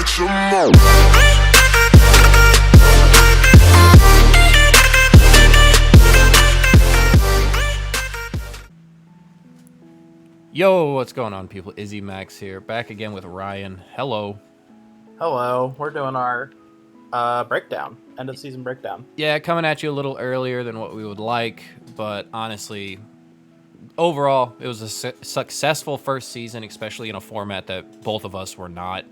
some more. Yo, what's going on, people? Izzy Max here, back again with Ryan. Hello. Hello. We're doing our breakdown, end of season breakdown. Yeah, coming at you a little earlier than what we would like, but honestly, overall, it was a successful first season, especially in a format that both of us were not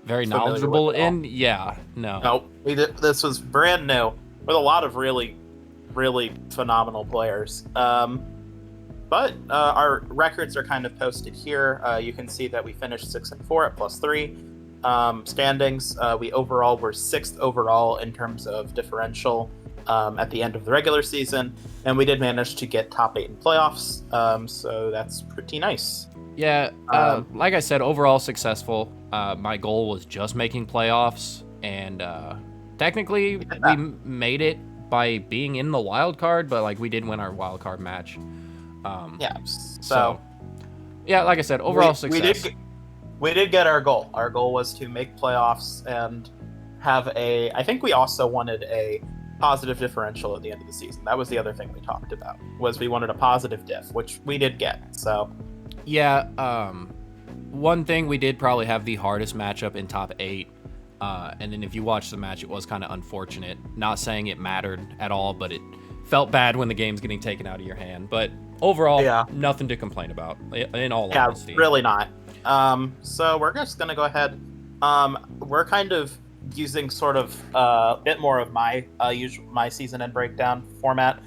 very knowledgeable in. Yeah, no. Nope. This was brand new with a lot of really, really phenomenal players. But our records are kind of posted here. You can see that we finished 6-4 at +3 standings. We overall were 6th overall in terms of differential at the end of the regular season, and we did manage to get top 8 in playoffs. So that's pretty nice. Yeah, like I said, overall successful. My goal was just making playoffs, and technically we made it by being in the wild card, but like we did win our wild card match. So yeah, like I said, overall success. We did get our goal. Our goal was to make playoffs and have I think we also wanted a positive differential at the end of the season. That was the other thing we talked about, was we wanted a positive diff, which we did get. So yeah, one thing, we did probably have the hardest matchup in top 8. And then if you watch the match, it was kind of unfortunate. Not saying it mattered at all, but it felt bad when the game's getting taken out of your hand. But overall, nothing to complain about, in all honesty. Yeah, really not. So we're just going to go ahead. We're kind of using sort of a bit more of my season end breakdown format.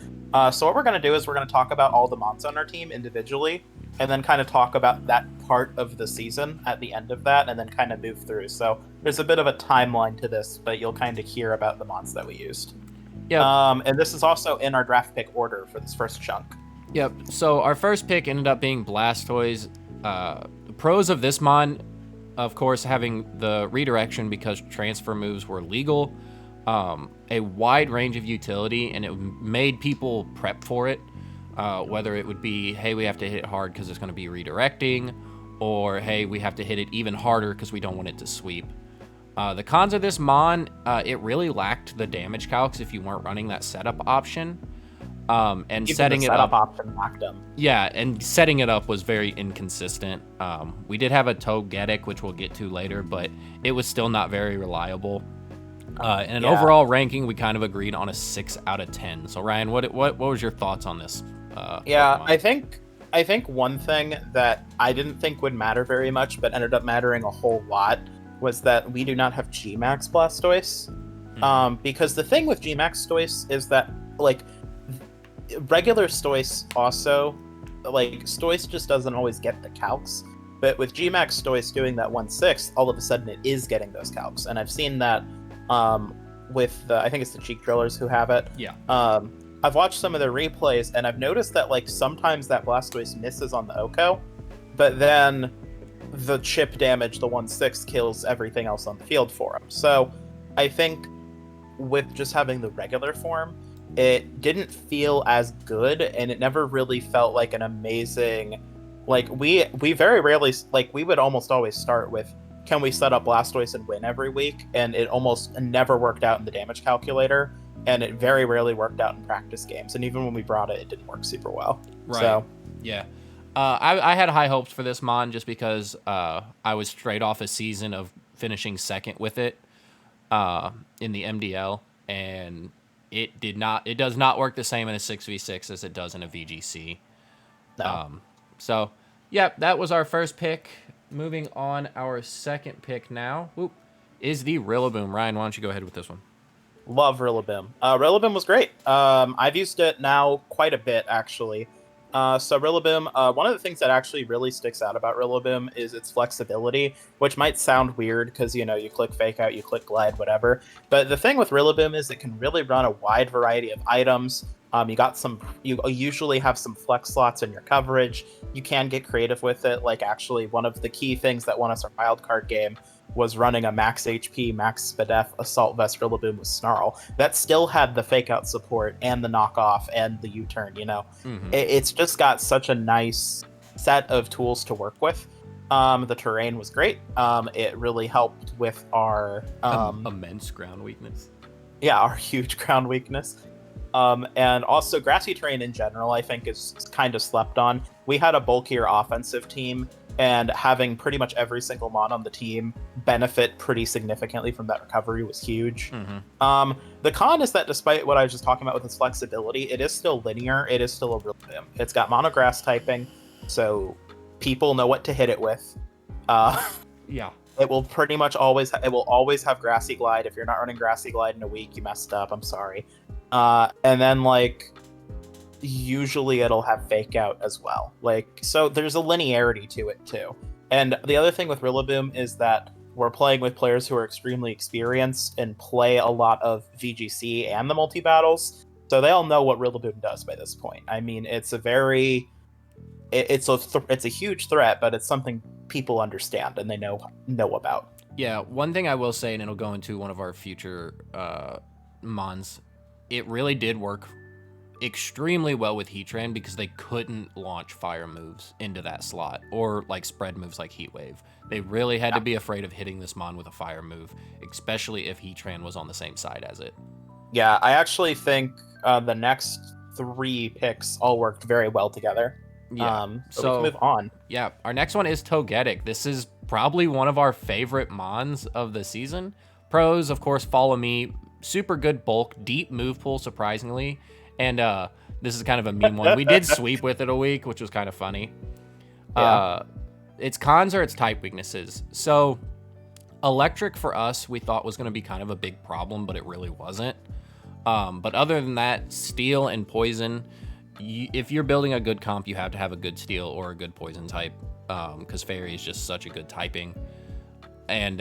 So what we're going to do is we're going to talk about all the mons on our team individually, and then kind of talk about that part of the season at the end of that, and then kind of move through. So there's a bit of a timeline to this, but you'll kind of hear about the mons that we used. Yeah. And this is also in our draft pick order for this first chunk. Yep. So our first pick ended up being Blastoise. The pros of this mon, of course, having the redirection because transfer moves were legal, a wide range of utility, and it made people prep for it. Whether it would be, hey, we have to hit it hard because it's going to be redirecting, or hey, we have to hit it even harder because we don't want it to sweep. The cons of this mon, it really lacked the damage calcs if you weren't running that setup option. And even setting the it setup up option lacked them. Yeah, and setting it up was very inconsistent. We did have a Togetic, which we'll get to later, but it was still not very reliable. And an overall ranking, we kind of agreed on a 6 out of 10. So Ryan, what was your thoughts on this? Pokemon? I think one thing that I didn't think would matter very much, but ended up mattering a whole lot, was that we do not have G-Max Blastoise. Because the thing with G-Max Stoise is that, like, regular Stoise also, like, Stoise just doesn't always get the calcs, but with G-Max Stoise doing that 1/6, all of a sudden it is getting those calcs, and I've seen that with I think it's the Cheek Drillers who have it. Yeah. I've watched some of their replays, and I've noticed that, like, sometimes that Blastoise misses on the Oko, but then the chip damage, the 1/6, kills everything else on the field for him. So I think with just having the regular form, it didn't feel as good, and it never really felt like an amazing, like, we very rarely, like, we would almost always start with, can we set up Blastoise and win every week? And it almost never worked out in the damage calculator, and it very rarely worked out in practice games. And even when we brought it, it didn't work super well. Right. So, yeah. I had high hopes for this mon just because I was straight off a season of finishing second with it in the MDL, and it does not work the same in a 6v6 as it does in a VGC. no. So, yeah, that was our first pick. Moving on, our second pick now is the Rillaboom. Ryan, why don't you go ahead with this one? Love Rillaboom. Rillaboom was great. I've used it now quite a bit, actually. So Rillaboom, one of the things that actually really sticks out about Rillaboom is its flexibility, which might sound weird because, you know, you click Fake Out, you click Glide, whatever. But the thing with Rillaboom is it can really run a wide variety of items. You usually have some flex slots in your coverage. You can get creative with it. Like, actually, one of the key things that won us our wildcard game was running a max HP, max Spadef Assault Vest Rillaboom with Snarl. That still had the fake out support and the knockoff and the U-turn, you know? Mm-hmm. It's just got such a nice set of tools to work with. The terrain was great. It really helped with our immense ground weakness. Yeah, our huge ground weakness. And also grassy terrain in general, I think, is kind of slept on. We had a bulkier offensive team, and having pretty much every single mon on the team benefit pretty significantly from that recovery was huge. Mm-hmm. The con is that despite what I was just talking about with its flexibility, it is still linear. It is still a Rillaboom. It's got mono grass typing, so people know what to hit it with. Yeah. It will pretty much always have Grassy Glide. If you're not running Grassy Glide in a week, you messed up. I'm sorry. And then usually it'll have Fake Out as well. So there's a linearity to it too. And the other thing with Rillaboom is that we're playing with players who are extremely experienced and play a lot of VGC and the multi battles, so they all know what Rillaboom does by this point. I mean, it's a huge threat, but it's something people understand and they know about. Yeah, one thing I will say, and it'll go into one of our future mons, it really did work extremely well with Heatran because they couldn't launch fire moves into that slot or spread moves like Heat Wave. They really had to be afraid of hitting this mon with a fire move, especially if Heatran was on the same side as it. Yeah, I actually think the next 3 picks all worked very well together. Yeah. So we can move on. Yeah, our next one is Togetic. This is probably one of our favorite mons of the season. Pros, of course, follow me. Super good bulk, deep move pool, surprisingly. And this is kind of a meme one. We did sweep with it a week, which was kind of funny. Yeah. Its cons are its type weaknesses. So electric for us, we thought was going to be kind of a big problem, but it really wasn't. But other than that, steel and poison, if you're building a good comp, you have to have a good steel or a good poison type, because fairy is just such a good typing. And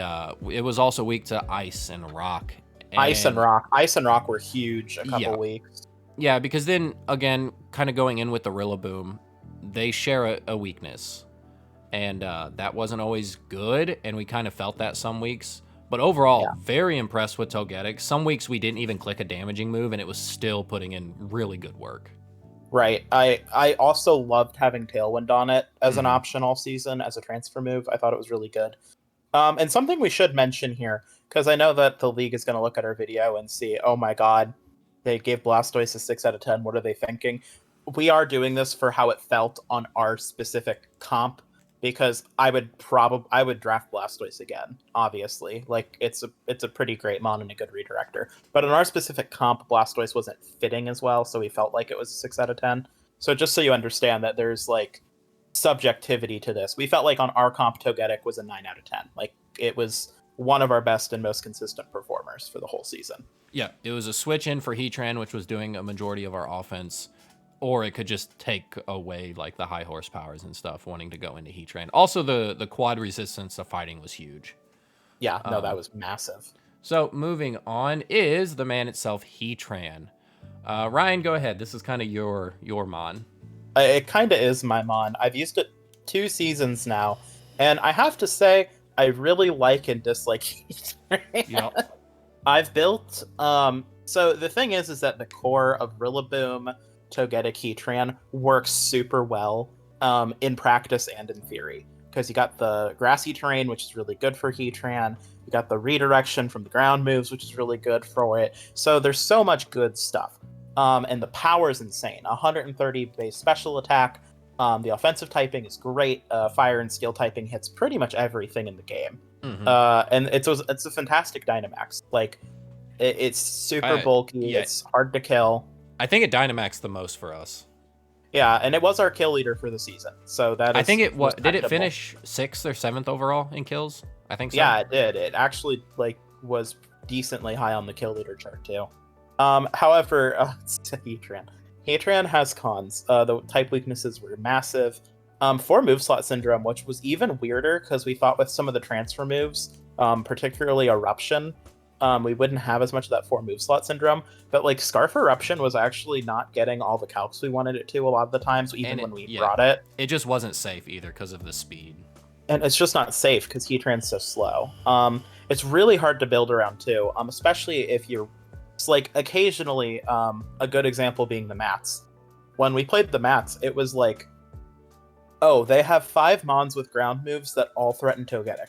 it was also weak to ice and rock. Ice and rock were huge a couple weeks. Yeah, because then again, kind of going in with the Rillaboom, they share a weakness, and that wasn't always good, and we kind of felt that some weeks. But overall, very impressed with Togetic. Some weeks we didn't even click a damaging move, and it was still putting in really good work. Right. I also loved having Tailwind on it as an option all season as a transfer move. I thought it was really good. And something we should mention here, because I know that the league is going to look at our video and see, oh my god, they gave Blastoise a 6 out of 10. What are they thinking? We are doing this for how it felt on our specific comp, because I would draft Blastoise again, obviously. It's a pretty great mon and a good redirector. But on our specific comp, Blastoise wasn't fitting as well, so we felt like it was a 6 out of 10. So just so you understand that there's subjectivity to this. We felt like on our comp, Togetic was a 9 out of 10. It was one of our best and most consistent performers for the whole season. Yeah, it was a switch in for Heatran, which was doing a majority of our offense, or it could just take away the high horsepowers and stuff wanting to go into Heatran. Also, the quad resistance to fighting was huge. Yeah, no, that was massive. So moving on is the man itself, Heatran. Ryan, go ahead. This is kind of your mon. It kind of is my mon. I've used it 2 seasons now, and I have to say, I really like and dislike Heatran. Yep. I've built... so the thing is that the core of Rillaboom, Togetic, Heatran works super well in practice and in theory. Because you got the grassy terrain, which is really good for Heatran. You got the redirection from the ground moves, which is really good for it. So there's so much good stuff. And the power is insane. 130 base special attack. The offensive typing is great. Fire and steel typing hits pretty much everything in the game. Mm-hmm. And it's a fantastic Dynamax. It's super bulky. Yeah. It's hard to kill. I think it Dynamaxed the most for us. Yeah, and it was our kill leader for the season. So that is, I think it was. Did it finish 6th or 7th overall in kills? I think so. Yeah, it did. It actually was decently high on the kill leader chart too. However, Heatran. Heatran has cons. The type weaknesses were massive. 4 move slot syndrome, which was even weirder because we thought with some of the transfer moves, particularly Eruption, we wouldn't have as much of that 4 move slot syndrome. But Scarf Eruption was actually not getting all the calcs we wanted it to a lot of the times, even when we brought it. It just wasn't safe either because of the speed. And it's just not safe because Heatran's so slow. It's really hard to build around too, especially if you're... occasionally, a good example being the mats. When we played the mats, it was Oh, they have 5 Mons with ground moves that all threaten Togetic.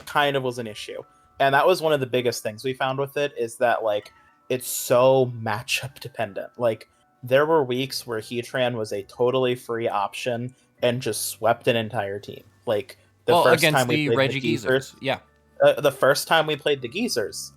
Kind of was an issue. And that was one of the biggest things we found with it, is that, like, it's so matchup dependent. Like, there were weeks where Heatran was a totally free option and just swept an entire team. Like, the first against time we the played the Regigeezers. Yeah. The first time we played the Geezers,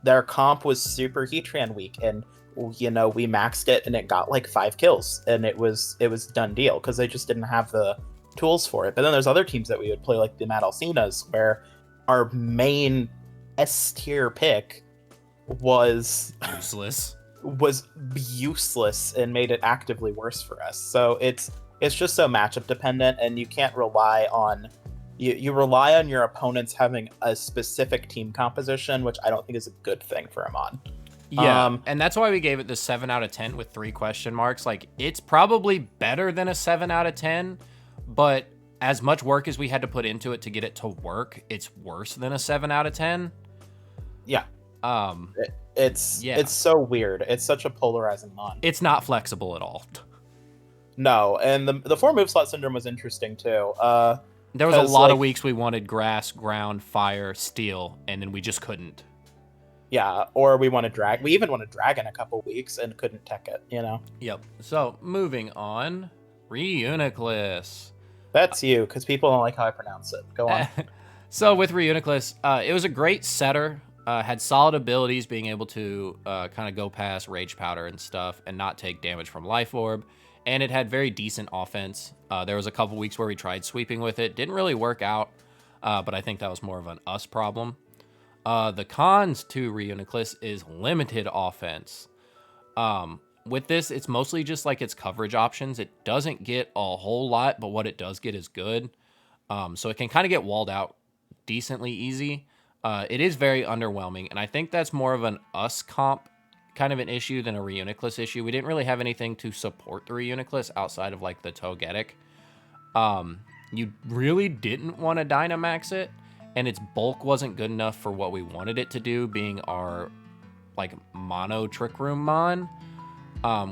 their comp was super Heatran weak, and we maxed it and it got like 5 kills, and it was done deal because they just didn't have the tools for it. But then there's other teams that we would play, like the Mad Alcinas, where our main S tier pick was useless and made it actively worse for us. So it's just so matchup dependent, and you can't rely on you rely on your opponents having a specific team composition, which I don't think is a good thing for a mon. Yeah, and that's why we gave it the 7 out of 10 with 3 question marks. Like, it's probably better than a 7 out of 10, but as much work as we had to put into it to get it to work, it's worse than a 7 out of 10. Yeah. It's so weird. It's such a polarizing mon. It's not flexible at all. No, and the 4 move slot syndrome was interesting too. There was a lot of weeks we wanted grass, ground, fire, steel, and then we just couldn't. Yeah, or we wanted drag. We even wanted dragon a couple weeks and couldn't tech it, Yep. So, moving on. Reuniclus. That's you, because people don't like how I pronounce it. Go on. So, with Reuniclus, it was a great setter. Had solid abilities, being able to kind of go past Rage Powder and stuff and not take damage from Life Orb. And it had very decent offense. There was a couple weeks where we tried sweeping with it. Didn't really work out, but I think that was more of an us problem. The cons to Reuniclus is limited offense. With this, it's mostly just like its coverage options. It doesn't get a whole lot, but what it does get is good. So it can kind of get walled out decently easy. It is very underwhelming, and I think that's more of an us comp kind of an issue than a Reuniclus issue. We didn't really have anything to support the Reuniclus outside of like the Togetic. You really didn't want to Dynamax it, and its bulk wasn't good enough for what we wanted it to do, being our like mono Trick Room mon,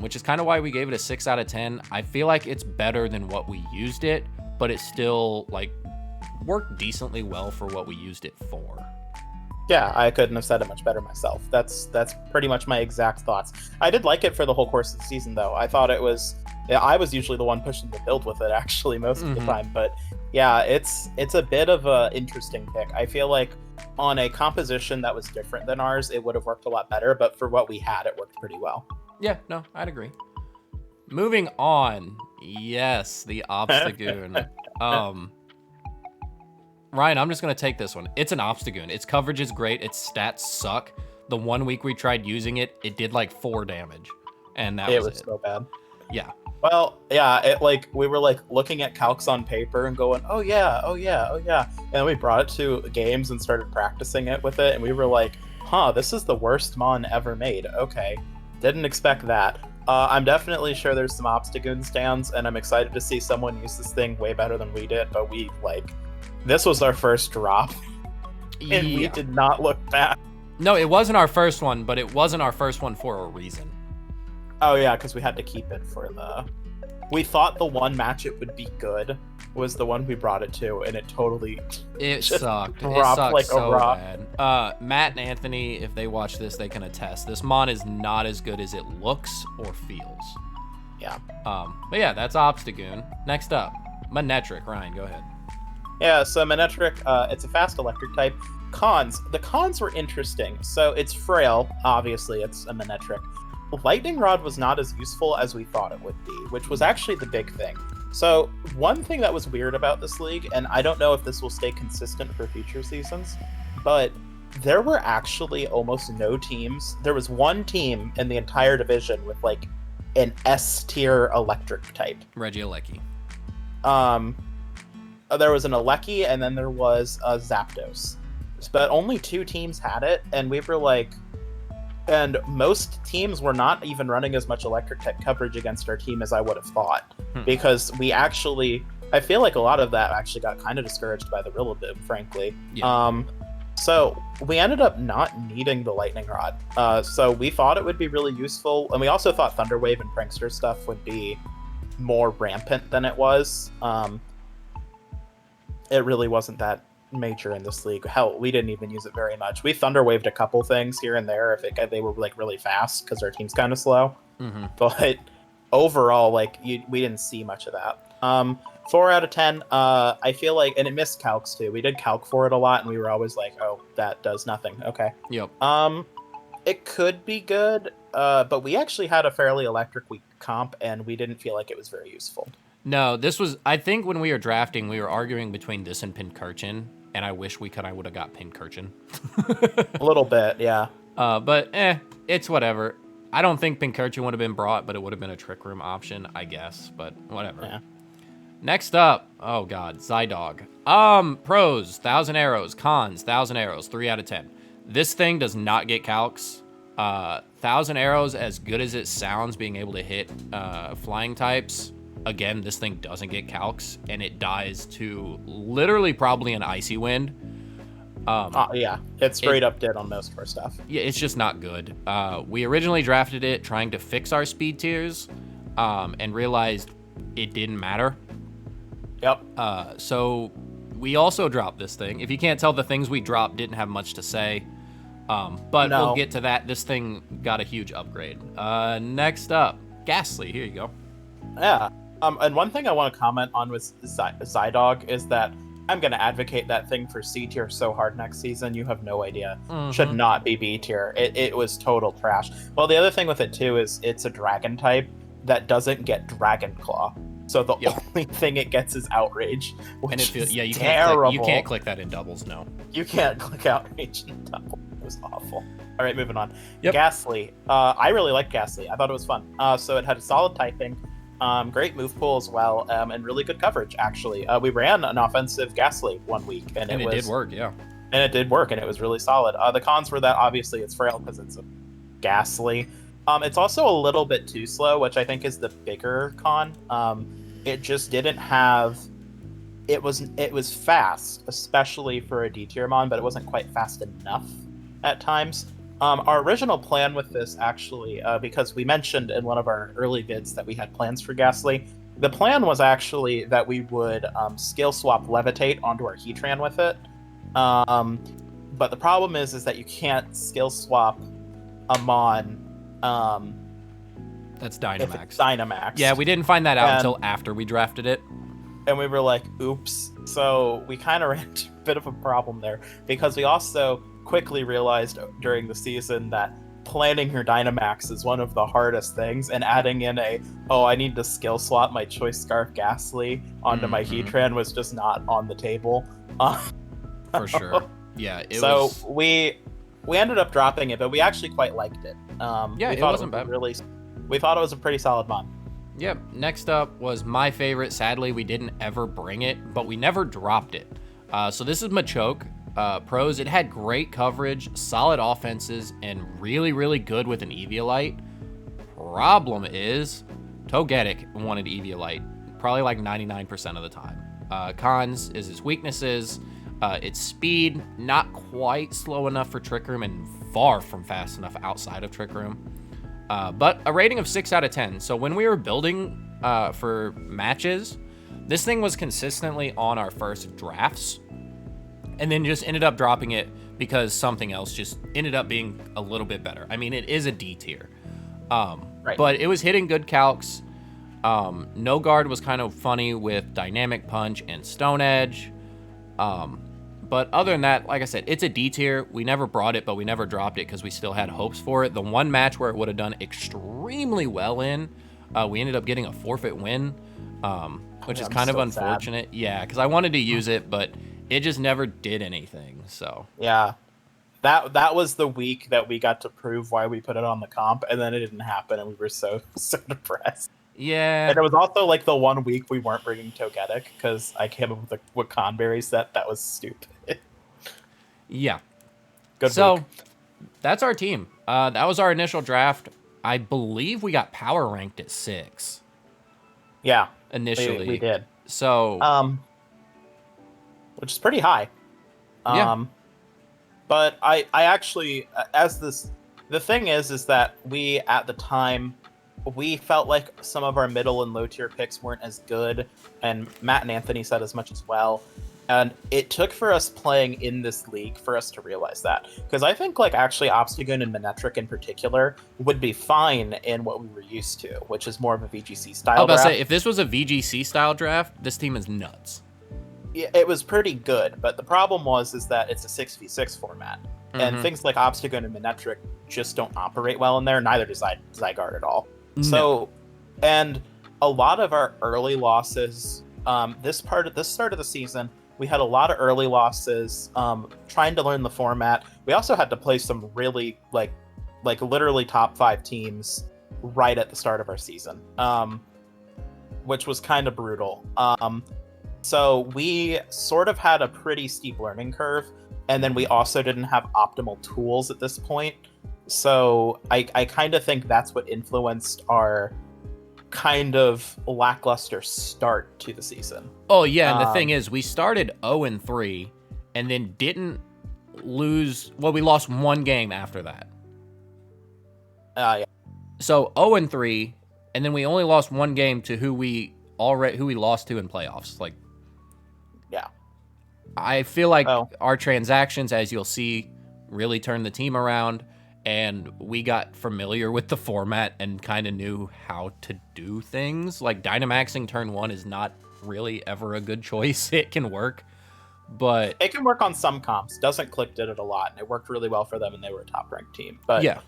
which is kind of why we gave it a 6 out of 10. I feel like it's better than what we used it, but it still like worked decently well for what we used it for. Yeah, I couldn't have said it much better myself. That's pretty much my exact thoughts. I did like it for the whole course of the season, though. I thought it was... I was usually the one pushing the build with it, actually, most of the time. But yeah, it's a bit of an interesting pick. I feel like on a composition that was different than ours, it would have worked a lot better. But for what we had, it worked pretty well. Yeah, no, I'd agree. Moving on. Yes, the Obstagoon. Ryan, I'm just going to take this one. It's an Obstagoon. Its coverage is great. Its stats suck. The 1 week we tried using it, it did like 4 damage. And that was it. It was so bad. Yeah. Well, yeah, we were like looking at calcs on paper and going, oh yeah. And then we brought it to games and started practicing it with it. And we were like, this is the worst mon ever made. Okay. Didn't expect that. I'm definitely sure there's some Obstagoon stands, and I'm excited to see someone use this thing way better than we did. But this was our first drop, and we did not look back. No, it wasn't our first one, but it wasn't our first one for a reason. Oh yeah, because we had to keep it for we thought the one match it would be good was the one we brought it to, and it totally sucked. It sucked like so bad. Matt and Anthony, if they watch this, they can attest. This mon is not as good as it looks or feels. Yeah. But yeah, that's Obstagoon. Next up, Manectric. Ryan, go ahead. Yeah, so Manectric, it's a fast electric type. Cons. The cons were interesting. So it's frail, obviously, it's a Manectric. Lightning Rod was not as useful as we thought it would be, which was actually the big thing. So one thing that was weird about this league, and I don't know if this will stay consistent for future seasons, but there were actually almost no teams. There was one team in the entire division with like an S tier electric type. Regieleki. There was an Aleki, and then there was a Zapdos. But only 2 teams had it, and we were like... And most teams were not even running as much electric type coverage against our team as I would have thought. Because we actually... I feel like a lot of that actually got kind of discouraged by the Rillaboom, frankly. Yeah. So we ended up not needing the Lightning Rod. So we thought it would be really useful, and we also thought Thunder Wave and Prankster stuff would be more rampant than it was. It really wasn't that major in this league. Hell, we didn't even use it very much. We thunder waved a couple things here and there if they were like really fast because our team's kind of slow. Mm-hmm. But overall, like we didn't see much of that. 4 out of 10. I feel like, and it missed calcs too. We did calc for it a lot, and we were always like, "Oh, that does nothing." Okay. Yep. It could be good, but we actually had a fairly electric weak comp, and we didn't feel like it was very useful. No, this was. I think when we were drafting, we were arguing between this and Pincurchin, and I wish I would have got Pincurchin. A little bit, yeah. But it's whatever. I don't think Pincurchin would have been brought, but it would have been a Trick Room option, I guess. But whatever. Yeah. Next up, oh god, Zydog. Pros, 1,000 arrows. Cons, 1,000 arrows. 3 out of 10. This thing does not get calcs. 1,000 arrows, as good as it sounds, being able to hit flying types. Again, this thing doesn't get calcs, and it dies to literally probably an Icy Wind. Yeah, it's straight up dead on most of our stuff. Yeah, it's just not good. We originally drafted it trying to fix our speed tiers, and realized it didn't matter. Yep. So we also dropped this thing. If you can't tell, the things we dropped didn't have much to say. But No. we'll get to that. This thing got a huge upgrade. Next up, Gastly. Here you go. Yeah. And one thing I want to comment on with Zydog is that I'm going to advocate that thing for C tier so hard next season. You have no idea. Mm-hmm. Should not be B tier. It was total trash. Well, the other thing with it too is it's a dragon type that doesn't get Dragon Claw. So the only thing it gets is Outrage, which And it feels, is you terrible. can't click that in doubles, no. You can't click Outrage in double. It was awful. All right, moving on. Yep. Gastly. I really liked Gastly. I thought it was fun. So it had solid typing, great move pool as well, and really good coverage, actually. We ran an offensive Gastly one week, and it did work, yeah. And it did work, and it was really solid. The cons were that, obviously, it's frail because it's a Gastly. It's also a little bit too slow, which I think is the bigger con. It just didn't have... It was fast, especially for a D-tier mon, but it wasn't quite fast enough at times. Our original plan with this, actually, because we mentioned in one of our early vids that we had plans for Gastly, the plan was actually that we would skill swap Levitate onto our Heatran with it. But the problem is that you can't skill swap a mon... That's Dynamax. If it's Dynamax. Yeah, we didn't find that out until after we drafted it. And we were like, oops. So we kind of ran into a bit of a problem there, because we also quickly realized during the season that planning your Dynamax is one of the hardest things, and adding in I need to skill swap my Choice Scarf Gastly onto my Heatran was just not on the table. For sure. Yeah, we ended up dropping it, but we actually quite liked it. It wasn't bad. We thought it was a pretty solid mon. Yep. Next up was my favorite. Sadly, we didn't ever bring it, but we never dropped it. So this is Machoke. Pros, it had great coverage, solid offenses, and really, really good with an Eviolite. Problem is, Togetic wanted Eviolite, probably like 99% of the time. Cons is its weaknesses. Its speed, not quite slow enough for Trick Room and far from fast enough outside of Trick Room. But a rating of 6 out of 10. So when we were building for matches, this thing was consistently on our first drafts, and then just ended up dropping it because something else just ended up being a little bit better. I mean, it is a D tier, Right. But it was hitting good calcs. No Guard was kind of funny with Dynamic Punch and Stone Edge. But other than that, like I said, it's a D tier. We never brought it, but we never dropped it because we still had hopes for it. The one match where it would have done extremely well in, we ended up getting a forfeit win, which is kind of unfortunate. Sad. Yeah, because I wanted to use it, but it just never did anything. So yeah, that was the week that we got to prove why we put it on the comp, and then it didn't happen, and we were so depressed. Yeah, and it was also like the one week we weren't bringing Togetic because I came up with a Wakanberry set that was stupid. Yeah. Good so week. That's our team. That was our initial draft. I believe we got power ranked at 6. Yeah, initially we did. So which is pretty high. Yeah. But I actually, the thing is that we at the time we felt like some of our middle and low tier picks weren't as good, and Matt and Anthony said as much as well. And it took for us playing in this league for us to realize that. Because I think like actually Obstagoon and Manectric in particular would be fine in what we were used to, which is more of a VGC style I was about draft. to say, if this was a VGC style draft, this team is nuts. Yeah, it was pretty good, but the problem is that it's a 6v6 format. And things like Obstagoon and Manectric just don't operate well in there. Neither does Zygarde at all. No. So, and a lot of our early losses, this start of the season, we had a lot of early losses trying to learn the format. We also had to play some really like literally top 5 teams right at the start of our season, which was kind of brutal. So we sort of had a pretty steep learning curve, and then we also didn't have optimal tools at this point. So I kind of think that's what influenced our kind of lackluster start to the season. Oh, yeah, and the thing is, we started 0-3, and then didn't lose... Well, we lost one game after that. Yeah. So 0-3, and then we only lost one game to who we lost to in playoffs. Like, yeah. I feel like our transactions, as you'll see, really turned the team around, and we got familiar with the format and kind of knew how to do things. Like, Dynamaxing turn 1 is not really ever a good choice. It can work, but... It can work on some comps. Doesn't Click did it a lot, and it worked really well for them, and they were a top-ranked team. But yeah.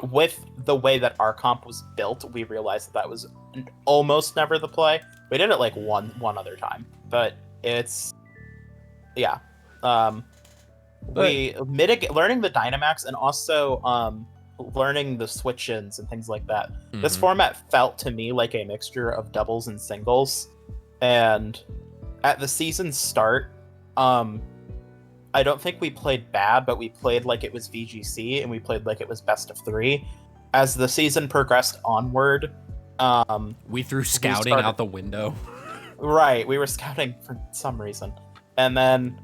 With the way that our comp was built, we realized that was almost never the play. We did it like one other time, but it's... Yeah. We learning the Dynamax and also learning the switch-ins and things like that. This format felt to me like a mixture of doubles and singles. And at the season start, I don't think we played bad, but we played like it was VGC and we played like it was best of 3. As the season progressed onward, we threw scouting out the window. Right, we were scouting for some reason. And then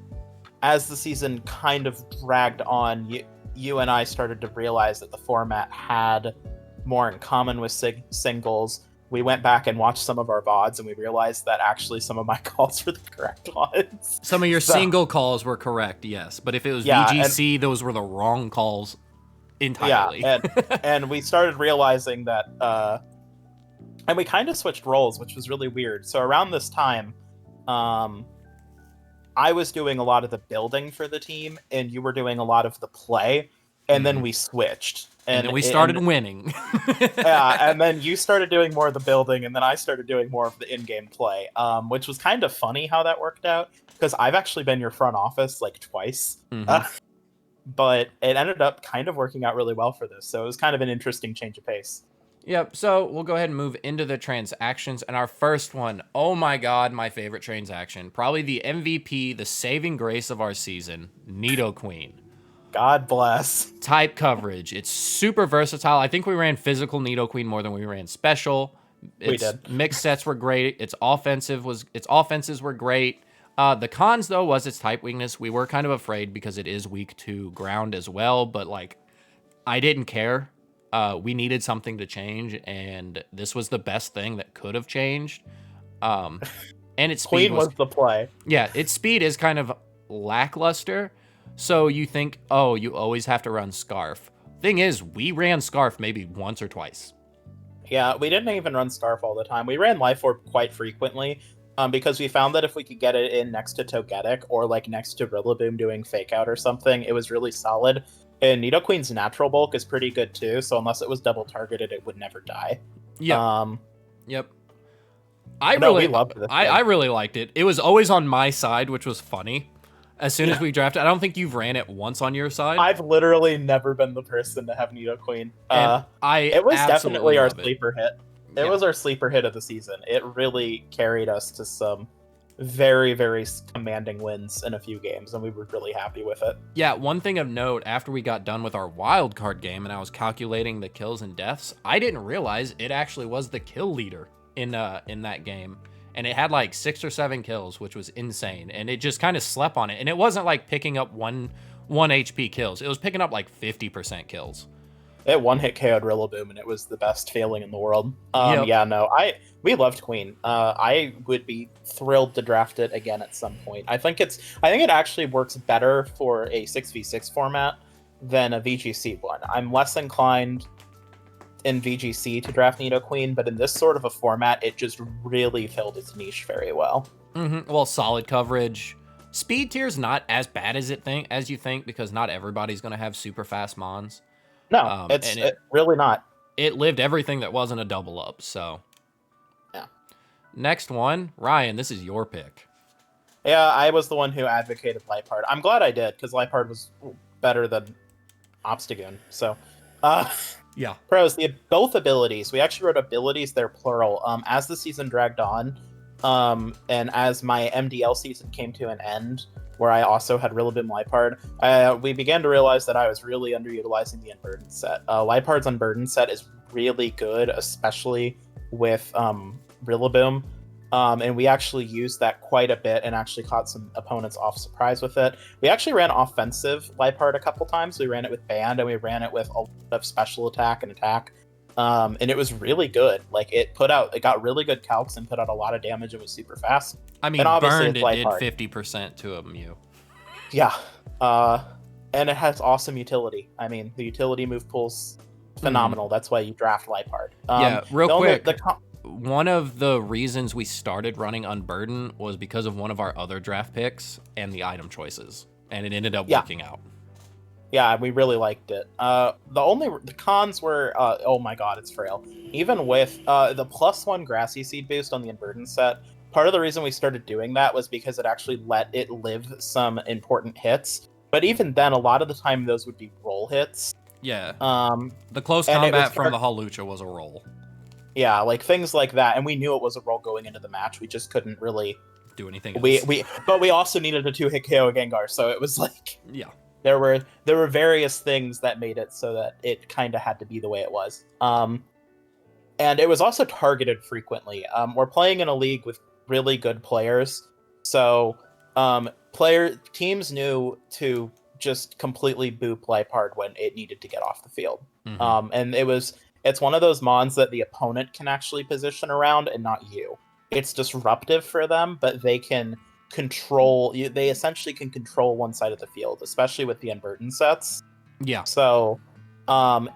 as the season kind of dragged on, you and I started to realize that the format had more in common with singles. We went back and watched some of our VODs, and we realized that actually some of my calls were the correct ones. Some of your single calls were correct, yes. But if it was VGC, those were the wrong calls entirely. Yeah, and we started realizing that... and we kind of switched roles, which was really weird. So around this time... I was doing a lot of the building for the team, and you were doing a lot of the play, and then we switched. And then we started winning. Yeah, and then you started doing more of the building, and then I started doing more of the in-game play, which was kind of funny how that worked out, because I've actually been your front office, like, twice. But it ended up kind of working out really well for this, so it was kind of an interesting change of pace. Yep, so we'll go ahead and move into the transactions. And our first one, oh my god, my favorite transaction. Probably the MVP, the saving grace of our season, Nidoqueen. God bless. Type coverage. It's super versatile. I think we ran physical Nidoqueen more than we ran special. We did. Mixed sets were great. Its offenses were great. The cons, though, was its type weakness. We were kind of afraid because it is weak to ground as well. But, like, I didn't care. We needed something to change, and this was the best thing that could have changed. And its speed Queen was the play. Yeah, its speed is kind of lackluster. So you think, oh, you always have to run Scarf. Thing is, we ran Scarf maybe once or twice. Yeah, we didn't even run Scarf all the time. We ran Life Orb quite frequently, because we found that if we could get it in next to Togetic or like next to Rillaboom doing Fake Out or something, it was really solid. And Nidoqueen's natural bulk is pretty good too, so unless it was double targeted, it would never die. Yep. Yep. We loved this. I really liked it. It was always on my side, which was funny. As soon as we drafted, I don't think you've ran it once on your side. I've literally never been the person to have Nidoqueen. It was definitely our sleeper hit. It was our sleeper hit of the season. It really carried us to some very, very commanding wins in a few games, and we were really happy with it. Yeah, one thing of note, after we got done with our wild card game and I was calculating the kills and deaths, I didn't realize it actually was the kill leader in that game. And it had like 6 or 7 kills, which was insane. And it just kind of slept on it. And it wasn't like picking up one HP kills. It was picking up like 50% kills. it one-hit KO'd Rillaboom, and it was the best feeling in the world. Yep. Yeah, no, we loved Queen. I would be thrilled to draft it again at some point. I think it actually works better for a 6v6 format than a VGC one. I'm less inclined in VGC to draft Nidoqueen, but in this sort of a format, it just really filled its niche very well. Well, solid coverage. Speed tier's not as bad as you think, because not everybody's going to have super fast mons. No, it's really not. It lived everything that wasn't a double up, so. Yeah. Next one, Ryan, this is your pick. Yeah, I was the one who advocated Liepard. I'm glad I did, because Liepard was better than Obstagoon. So, yeah. Pros, both abilities. We actually wrote abilities, they're plural. As the season dragged on, and as my MDL season came to an end, where I also had Rillaboom Liepard, we began to realize that I was really underutilizing the Unburdened set. Liepard's Unburdened set is really good, especially with Rillaboom. And we actually used that quite a bit and actually caught some opponents off surprise with it. We actually ran offensive Liepard a couple times. We ran it with Band, and we ran it with a lot of special attack and attack. And it was really good. Like, it got really good calcs and put out a lot of damage and was super fast. I mean, burned it did 50% to a Mew. Yeah. And it has awesome utility. I mean, the utility move pool's phenomenal. That's why you draft Liepard. Yeah, real quick. One of the reasons we started running Unburden was because of one of our other draft picks and the item choices, and it ended up working out. Yeah, we really liked it. The cons were, oh my god, it's frail. Even with the +1 Grassy Seed boost on the Unburden set, part of the reason we started doing that was because it actually let it live some important hits. But even then, a lot of the time, those would be roll hits. Yeah. The close combat from the Hawlucha was a roll. Yeah, like things like that, and we knew it was a roll going into the match. We just couldn't really do anything else. But we also needed a 2-hit KO Gengar, so it was like... Yeah. There were various things that made it so that it kind of had to be the way it was. And it was also targeted frequently. We're playing in a league with really good players, so teams knew to just completely boop Liepard when it needed to get off the field. And it's one of those mons that the opponent can actually position around and not you. It's disruptive for them, but they can they essentially can control one side of the field, especially with the Unburden sets. Yeah. So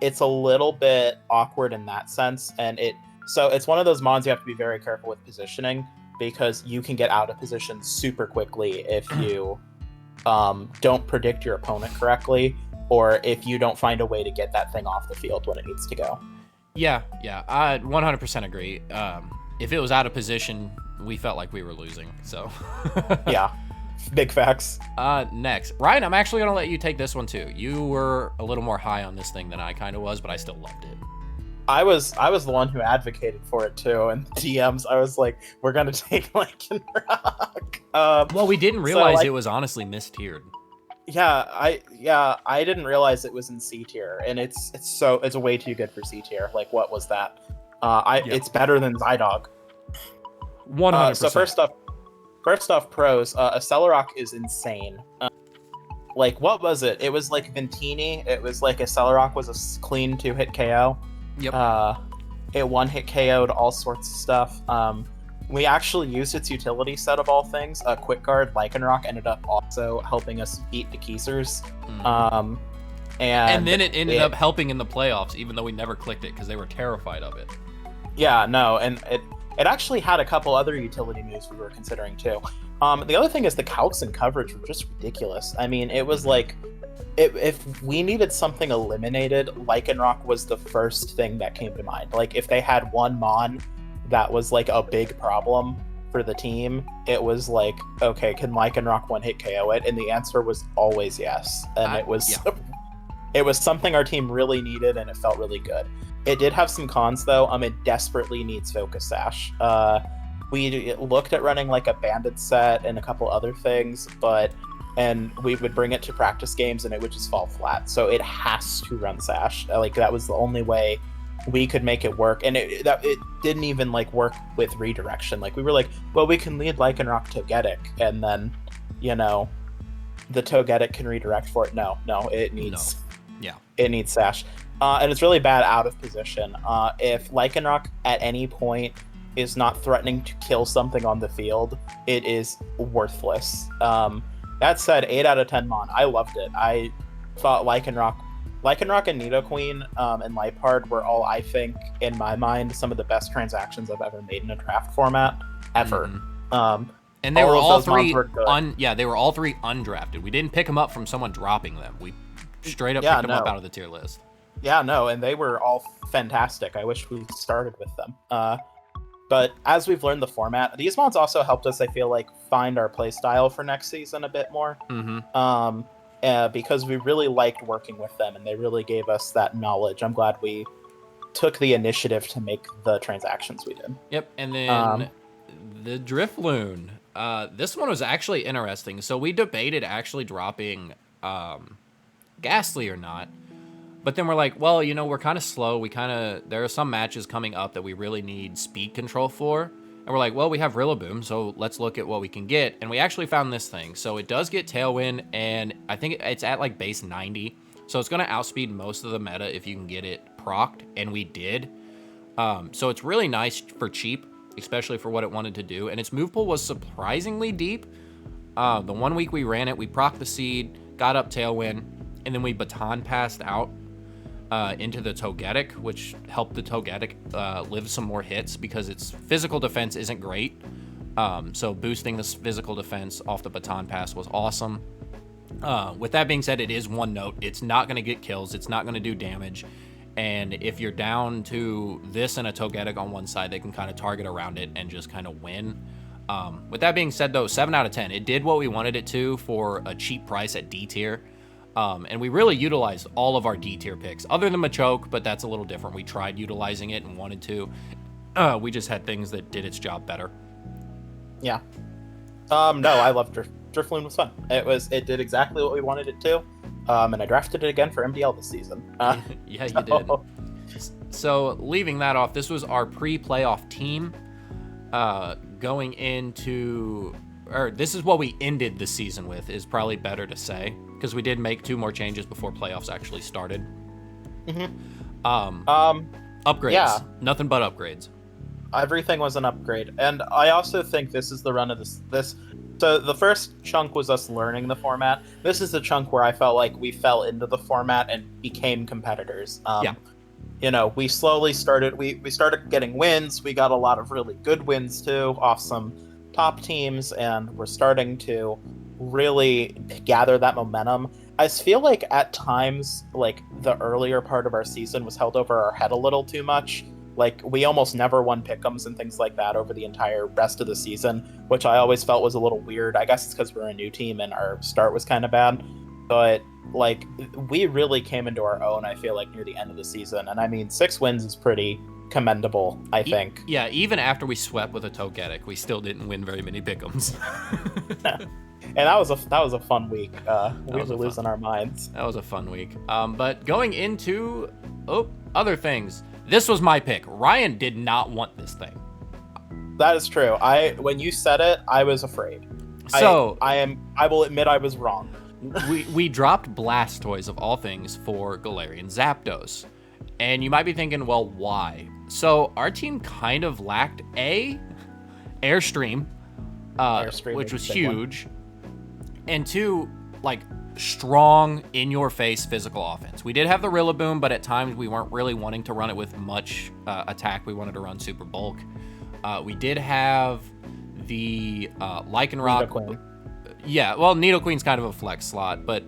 it's a little bit awkward in that sense, and it's one of those mons you have to be very careful with positioning, because you can get out of position super quickly if you don't predict your opponent correctly, or if you don't find a way to get that thing off the field when it needs to go. Yeah, I 100% agree. If it was out of position, we felt like we were losing, so. Yeah, big facts. Next. Ryan, I'm actually going to let you take this one too. You were a little more high on this thing than I kind of was, but I still loved it. I was the one who advocated for it too, and DMs, I was like, we're going to take Lycanroc. Well, we didn't realize it was honestly mistiered. Yeah, I didn't realize it was in C tier, and it's way too good for C tier. Like, what was that? It's better than Zydog. 100%. So first off, pros. Accelerock is insane. Like, what was it? It was like Ventini. It was like Accelerock was a clean 2-hit KO. Yep. It 1-hit KO'd all sorts of stuff. We actually used its utility set of all things. Quick Guard, Lycanroc ended up also helping us beat the Keysers. And then it ended up helping in the playoffs, even though we never clicked it because they were terrified of it. Yeah, no, and it actually had a couple other utility moves we were considering too. The other thing is the calcs and coverage were just ridiculous. I mean, it was like, if we needed something eliminated, Lycanroc was the first thing that came to mind. Like, if they had one Mon that was like a big problem for the team, it was like, okay, can Lycanroc 1-hit KO it? And the answer was always yes. And it was something our team really needed, and it felt really good. It did have some cons though. It desperately needs Focus Sash. We looked at running like a Bandit set and a couple other things, and we would bring it to practice games and it would just fall flat. So it has to run Sash. Like, that was the only way we could make it work, and it didn't even like work with redirection. Like, we were like, well, we can lead Lycanroc Togetic, and then, the Togetic can redirect for it. No, it needs it needs Sash. and it's really bad out of position. If Lycanroc at any point is not threatening to kill something on the field, it is worthless. That said, 8 out of 10 Mon. I loved it. I thought Lycanroc and Nidoqueen and Liepard were all, I think, in my mind, some of the best transactions I've ever made in a draft format ever. And they were all three they were all three undrafted. We didn't pick them up from someone dropping them. We straight up picked them up out of the tier list. Yeah, no, and they were all fantastic. I wish we started with them. But as we've learned the format, these mods also helped us, I feel like, find our play style for next season a bit more. Because we really liked working with them, and they really gave us that knowledge. I'm glad we took the initiative to make the transactions we did. Yep, and then the Drifloon. This one was actually interesting. So we debated actually dropping Gastly or not. But then we're like, well, you know, we're kind of slow. There are some matches coming up that we really need speed control for. And we're like, well, we have Rillaboom, so let's look at what we can get. And we actually found this thing. So it does get Tailwind, and I think it's at like base 90. So it's going to outspeed most of the meta if you can get it procced, and we did. So it's really nice for cheap, especially for what it wanted to do. And its move pool was surprisingly deep. The 1 week we ran it, we procced the Seed, got up Tailwind, and then we baton passed out into the Togetic, which helped the Togetic live some more hits because its physical defense isn't great. So boosting this physical defense off the baton pass was awesome. With that being said, it is one note. It's not going to get kills. It's not going to do damage. And if you're down to this and a Togetic on one side, they can kind of target around it and just kind of win. With that being said, though, 7 out of 10. It did what we wanted it to for a cheap price at D tier. And we really utilized all of our D tier picks, other than Machoke, but that's a little different. We tried utilizing it and wanted to. We just had things that did its job better. Yeah. No, I loved Drifloon was fun. It did exactly what we wanted it to. And I drafted it again for MDL this season. Yeah, you did. So leaving that off, this was our pre-playoff team going into, or this is what we ended the season with, is probably better to say, because we did make 2 more changes before playoffs actually started. Upgrades. Yeah. Nothing but upgrades. Everything was an upgrade. And I also think this is the run of this. So the first chunk was us learning the format. This is the chunk where I felt like we fell into the format and became competitors. You know, we slowly started, we started getting wins. We got a lot of really good wins too off some top teams, and we're starting to really gather that momentum. I feel like at times, like, the earlier part of our season was held over our head a little too much. Like, we almost never won pick'ems and things like that over the entire rest of the season, which I always felt was a little weird. I guess it's because we're a new team and our start was kind of bad. But, like, we really came into our own, I feel like, near the end of the season. And, I mean, 6 wins is pretty commendable, I think. Yeah, even after we swept with a Togetic, we still didn't win very many pick'ems. And that was a fun week. We were losing our minds. That was a fun week. But going into other things, this was my pick. Ryan did not want this thing. That is true. When you said it, I was afraid. So I will admit I was wrong. we dropped Blastoise of all things for Galarian Zapdos. And you might be thinking, well, why? So our team kind of lacked Airstream, which was huge. And 2, like, strong, in-your-face physical offense. We did have the Rillaboom, but at times we weren't really wanting to run it with much attack. We wanted to run Super Bulk. We did have the Lycanroc. Nidoqueen. Yeah, well, Nidoqueen's kind of a flex slot, but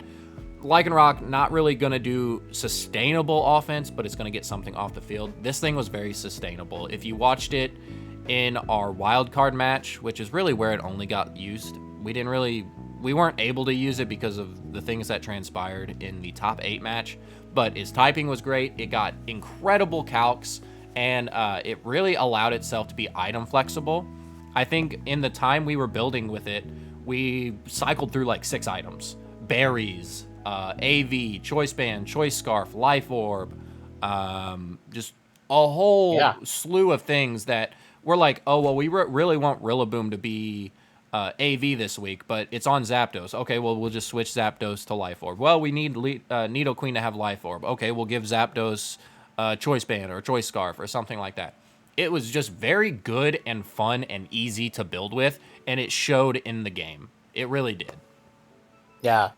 Lycanroc not really going to do sustainable offense, but it's going to get something off the field. This thing was very sustainable. If you watched it in our wild card match, which is really where it only got used, we weren't able to use it because of the things that transpired in the top 8 match, but its typing was great. It got incredible calcs, and it really allowed itself to be item flexible. I think in the time we were building with it, we cycled through like 6 items. Berries, AV, Choice Band, Choice Scarf, Life Orb, just a whole slew of things that we're like, oh, well, we really want Rillaboom to be AV this week, but it's on Zapdos. Okay, well, we'll just switch Zapdos to Life Orb. Well, we need Nidoqueen to have Life Orb. Okay, we'll give Zapdos Choice Band or Choice Scarf or something like that. It was just very good and fun and easy to build with, and it showed in the game. It really did. Yeah.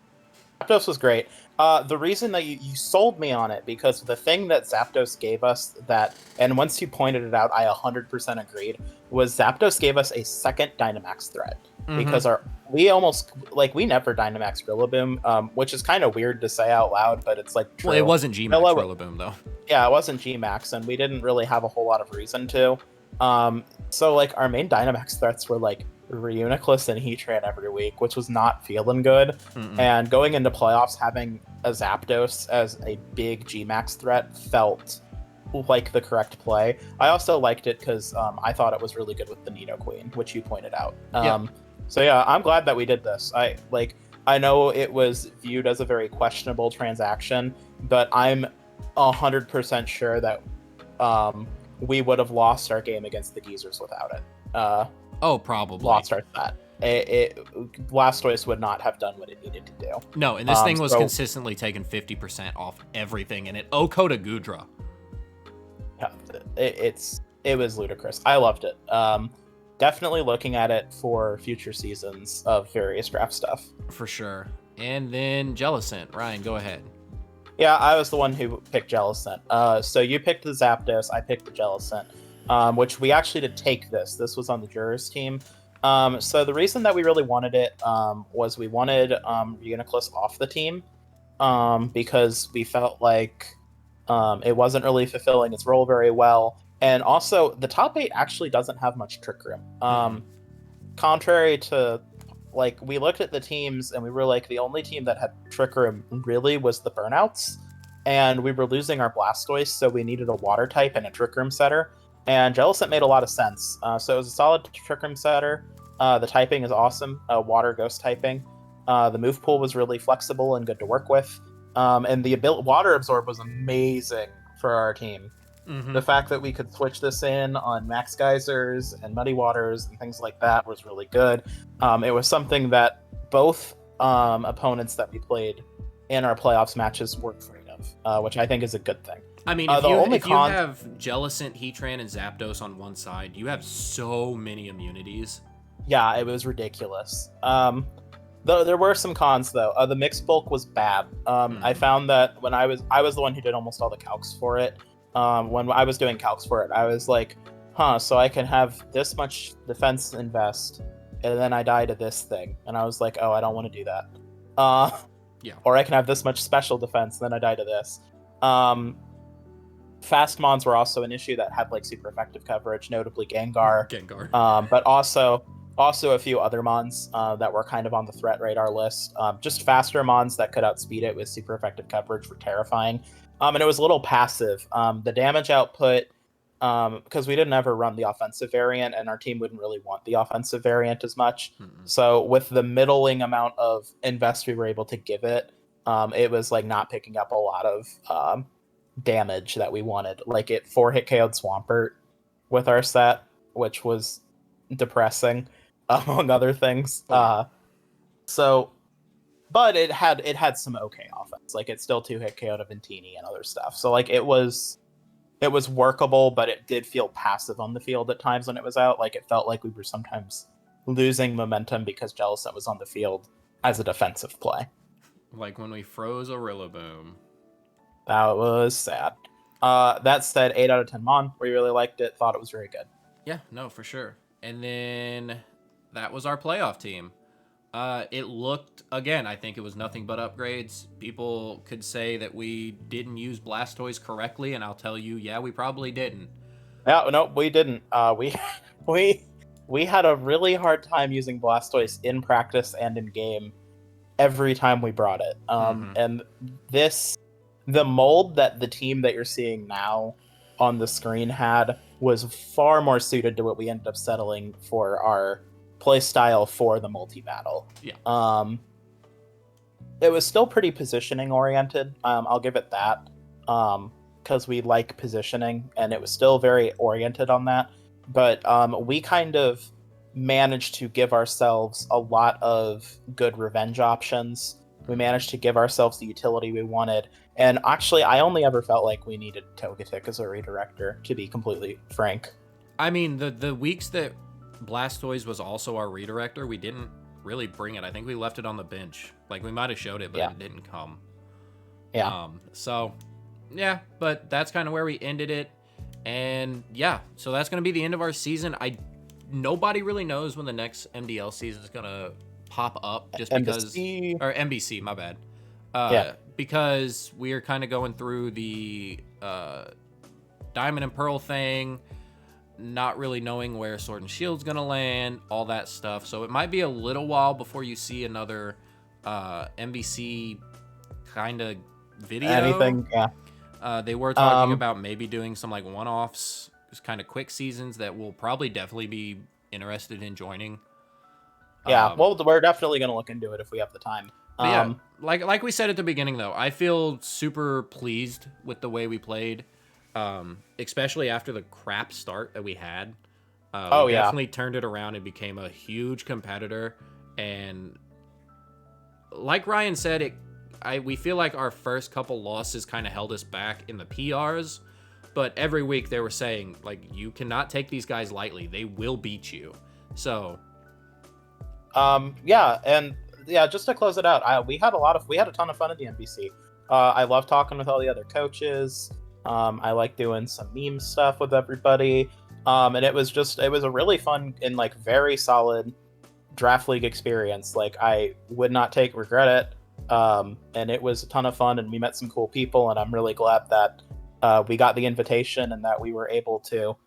Zapdos was great. The reason that you sold me on it, because the thing that Zapdos gave us that, and once you pointed it out, I 100% agreed, was Zapdos gave us a second Dynamax threat. Because we never Dynamax Rillaboom, which is kind of weird to say out loud, but it's like true. Well, it wasn't G-Max Rillaboom, though. Yeah, it wasn't G-Max, and we didn't really have a whole lot of reason to. So, like, our main Dynamax threats were, like, Reuniclus and Heatran every week, which was not feeling good. And going into playoffs, having a Zapdos as a big G-Max threat felt like the correct play. I also liked it because I thought it was really good with the Nidoqueen, which you pointed out. So yeah, I'm glad that we did this. I know it was viewed as a very questionable transaction, but I'm 100% sure that we would have lost our game against the Geezers without it. Probably. Lost our set. Blastoise would not have done what it needed to do. No, and this thing was consistently taking 50% off everything, and it Oko to Gudra. Yeah, it was ludicrous. I loved it. Definitely looking at it for future seasons of various draft stuff. For sure. And then Jellicent. Ryan, go ahead. Yeah, I was the one who picked Jellicent. So you picked the Zapdos, I picked the Jellicent, which we actually did take this. This was on the jurors team. So the reason that we really wanted it was we wanted Reuniclus off the team because we felt like it wasn't really fulfilling its role very well. And also, the top 8 actually doesn't have much Trick Room. Contrary to, like, we looked at the teams and we were like, the only team that had Trick Room really was the Burnouts. And we were losing our Blastoise, so we needed a Water type and a Trick Room setter. And Jellicent made a lot of sense. So it was a solid Trick Room setter. The typing is awesome. Water Ghost typing. The move pool was really flexible and good to work with. And the Water Absorb was amazing for our team. The fact that we could switch this in on Max Geysers and Muddy Waters and things like that was really good. It was something that both opponents that we played in our playoffs matches were afraid of, which I think is a good thing. I mean, if you have Jellicent, Heatran, and Zapdos on one side, you have so many immunities. Yeah, it was ridiculous. Though there were some cons, though. The mixed bulk was bad. I found that when I was the one who did almost all the calcs for it. When I was doing calcs for it, I was like, so I can have this much defense invest, and then I die to this thing. And I was like, I don't want to do that. Yeah. Or I can have this much special defense, and then I die to this. Fast mons were also an issue that had, like, super effective coverage, notably Gengar. But also a few other mons that were kind of on the threat radar list. Just faster mons that could outspeed it with super effective coverage were terrifying. And it was a little passive. The damage output, because we didn't ever run the offensive variant, and our team wouldn't really want the offensive variant as much. So with the middling amount of invest we were able to give it, it was like not picking up a lot of damage that we wanted. Like, it 4-hit KO'd Swampert with our set, which was depressing, among other things. But it had some okay offense. Like, it still 2-hit KO'd Ventini and other stuff. So, like, it was workable, but it did feel passive on the field at times when it was out. Like, it felt like we were sometimes losing momentum because Jellicent was on the field as a defensive play. Like when we froze a Rillaboom. That was sad. That said, 8 out of 10 Mon. We really liked it. Thought it was very good. Yeah, no, for sure. And then that was our playoff team. It looked, again, I think it was nothing but upgrades. People could say that we didn't use Blastoise correctly, and I'll tell you, yeah, we probably didn't. Yeah, no, we didn't. We had a really hard time using Blastoise in practice and in game every time we brought it. And the mold that the team that you're seeing now on the screen had was far more suited to what we ended up settling for our play style for the multi-battle. Yeah. It was still pretty positioning oriented. I'll give it that. Because we like positioning, and it was still very oriented on that. But we kind of managed to give ourselves a lot of good revenge options. We managed to give ourselves the utility we wanted. And actually, I only ever felt like we needed Togetic as a redirector, to be completely frank. I mean, the weeks that Blastoise was also our redirector, we didn't really bring it. I think we left it on the bench. Like, we might have showed it, but it didn't come. Yeah. So, yeah, but that's kind of where we ended it. And, yeah, so that's going to be the end of our season. Nobody really knows when the next MDL season is going to pop up, just MBC. because... Or MBC, my bad. Because we are kind of going through the Diamond and Pearl thing, not really knowing where Sword and Shield's gonna land, all that stuff. So it might be a little while before you see another MBC kind of video. Anything, they were talking about maybe doing some like one-offs, just kind of quick seasons that we'll probably definitely be interested in joining. Yeah, well, we're definitely gonna look into it if we have the time. Yeah, like we said at the beginning, though, I feel super pleased with the way we played. Especially after the crap start that we had. We definitely turned it around and became a huge competitor. And like Ryan said, we feel like our first couple losses kind of held us back in the PRs. But every week they were saying, like, you cannot take these guys lightly. They will beat you. So. Just to close it out, we had a ton of fun at the NBC. I love talking with all the other coaches. I like doing some meme stuff with everybody. And it was a really fun and like very solid draft league experience. Like, I would not regret it. And it was a ton of fun, and we met some cool people, and I'm really glad that we got the invitation and that we were able to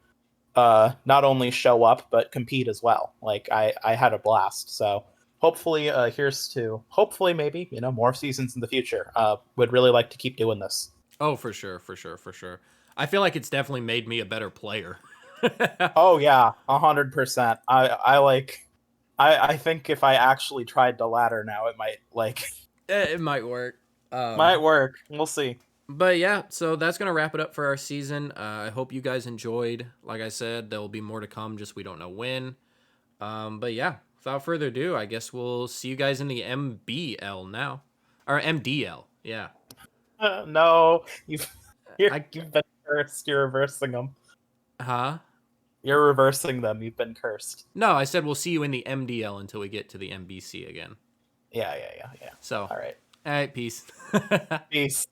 not only show up but compete as well. Like, I had a blast. So hopefully hopefully maybe, more seasons in the future. Would really like to keep doing this. Oh, for sure. I feel like it's definitely made me a better player. Oh yeah, 100%. I think if I actually tried the ladder now, it might it might work. Might work. We'll see. But yeah, so that's gonna wrap it up for our season. I hope you guys enjoyed. Like I said, there will be more to come. Just we don't know when. But yeah, without further ado, I guess we'll see you guys in the MBL now, or MDL. Yeah. No, you've been cursed. You're reversing them. Huh? You're reversing them. You've been cursed. No, I said we'll see you in the MDL until we get to the MBC again. Yeah. So, all right. All right, peace. Peace.